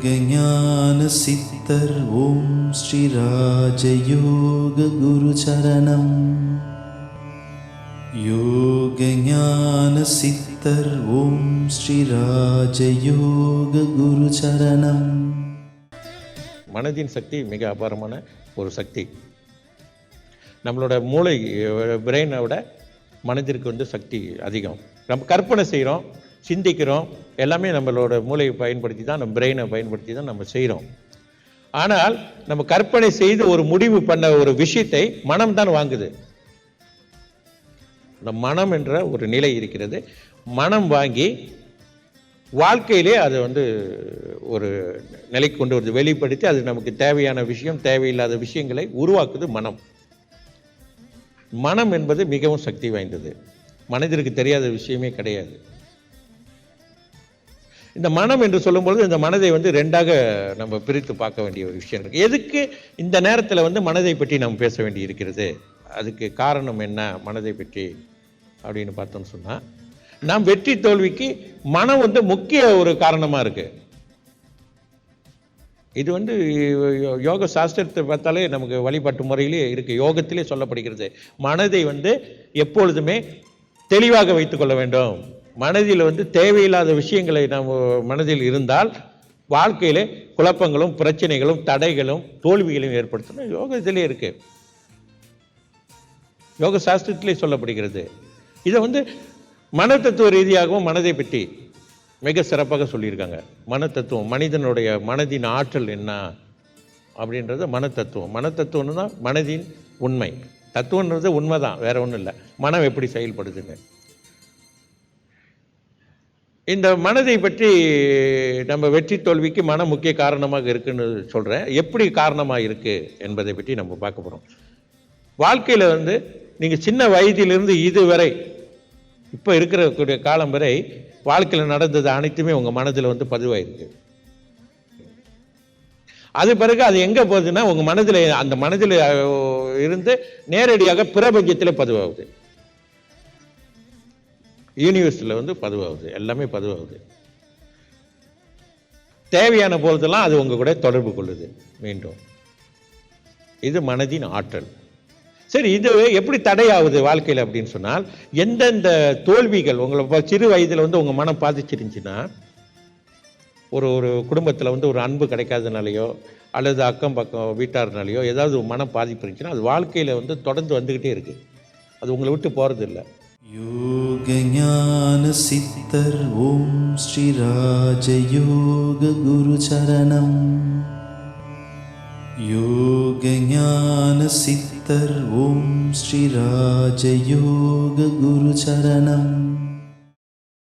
ஞான சித்தர் ஓம் ஸ்ரீ ராஜயோக குரு சரணம். யோக ஞான சித்தர் ஓம் ஸ்ரீ ராஜயோக குரு சரணம். மனதின் சக்தி மிக அபாரமான ஒரு சக்தி. நம்மளோட மூளை பிரெயினை விட மனதிற்கு சக்தி அதிகம். நம்ம கற்பனை செய்கிறோம், சிந்திக்கிறோம், எல்லாமே நம்மளோட மூளையை பயன்படுத்தி தான், நம்ம பிரெயினை பயன்படுத்தி தான் நம்ம செய்கிறோம். ஆனால் நம்ம கற்பனை செய்து ஒரு முடிவு பண்ண ஒரு விஷயத்தை மனம் தான் வாங்குது. இந்த மனம் என்ற ஒரு நிலை இருக்கிறது. மனம் வாங்கி வாழ்க்கையிலே அதை ஒரு நிலைக்கு கொண்டு வருது, வெளிப்படுத்தி அது நமக்கு தேவையான விஷயம், தேவையில்லாத விஷயங்களை உருவாக்குது மனம். மனம் என்பது மிகவும் சக்தி வாய்ந்தது. மனதிற்கு தெரியாத விஷயமே கிடையாது. இந்த மனம் என்று சொல்லும்பொழுது இந்த மனதை ரெண்டாக நம்ம பிரித்து பார்க்க வேண்டிய ஒரு விஷயம் இருக்கு. எதுக்கு இந்த நேரத்தில் மனதை பற்றி நாம் பேச வேண்டி இருக்கிறது? அதுக்கு காரணம் என்ன மனதை பற்றி அப்படின்னு பார்த்தோம்னு சொன்னால், நாம் வெற்றி தோல்விக்கு மனம் முக்கிய ஒரு காரணமாக இருக்கு. இது யோக சாஸ்திரத்தை பார்த்தாலே நமக்கு வழிபாட்டு முறையிலே இருக்கு. யோகத்திலே சொல்லப்படுகிறது, மனதை எப்பொழுதுமே தெளிவாக வைத்துக் கொள்ள வேண்டும். மனதில் தேவையில்லாத விஷயங்களை நாம் மனதில் இருந்தால் வாழ்க்கையிலே குழப்பங்களும் பிரச்சனைகளும் தடைகளும் தோல்விகளையும் ஏற்படுத்தணும். யோகத்திலே இருக்கு, யோக சாஸ்திரத்திலே சொல்லப்படுகிறது. இதை மன தத்துவ ரீதியாகவும் மனதை பற்றி மிக சிறப்பாக சொல்லியிருக்காங்க. மன தத்துவம், மனிதனுடைய மனதின் ஆற்றல் என்ன அப்படின்றது மன தத்துவம். மன தத்துவம்னு தான் மனதின் உண்மை. தத்துவன்றது உண்மை தான், வேற ஒன்றும் இல்லை. மனம் எப்படி செயல்படுதுன்னு இந்த மனதை பற்றி நம்ம வெற்றி தோல்விக்கு மனம் முக்கிய காரணமாக இருக்குன்னு சொல்கிறேன். எப்படி காரணமாக இருக்கு என்பதை பற்றி நம்ம பார்க்க போகிறோம். வாழ்க்கையில் நீங்கள் சின்ன வயதிலிருந்து இதுவரை இப்போ இருக்கக்கூடிய காலம் வரை வாழ்க்கையில் நடந்தது அனைத்துமே உங்கள் மனதில் பதிவாயிருக்கு. அது பிறகு அது எங்கே போகுதுன்னா உங்கள் மனதில், அந்த மனதில் இருந்து நேரடியாக பிரபஞ்சத்தில் பதிவாகுது, யூனிவர்ஸில் பதிவாகுது, எல்லாமே பதிவாகுது. தேவையான போதெல்லாம் அது உங்க கூட தொடர்பு கொள்ளுது மீண்டும். இது மனதின் ஆற்றல். சரி, இது எப்படி தடையாகுது வாழ்க்கையில் அப்படின்னு சொன்னால், எந்தெந்த தோல்விகள் உங்களை சிறு வயதில் உங்க மனம் பாதிச்சிருந்துச்சுன்னா, ஒரு குடும்பத்தில் ஒரு அன்பு கிடைக்காதனாலையோ அல்லது அக்கம் பக்கம் வீட்டார்னாலையோ ஏதாவது மனம் பாதிப்பு இருந்துச்சுன்னா அது வாழ்க்கையில் தொடர்ந்து வந்துக்கிட்டே இருக்கு, அது உங்களை விட்டு போகிறது இல்லை. யோக ஞான சித்தர் ஓம் ஸ்ரீ ராஜயோக குரு சரணம். யோக ஞான சித்தர் ஓம் ஸ்ரீ ராஜயோக குரு சரணம்.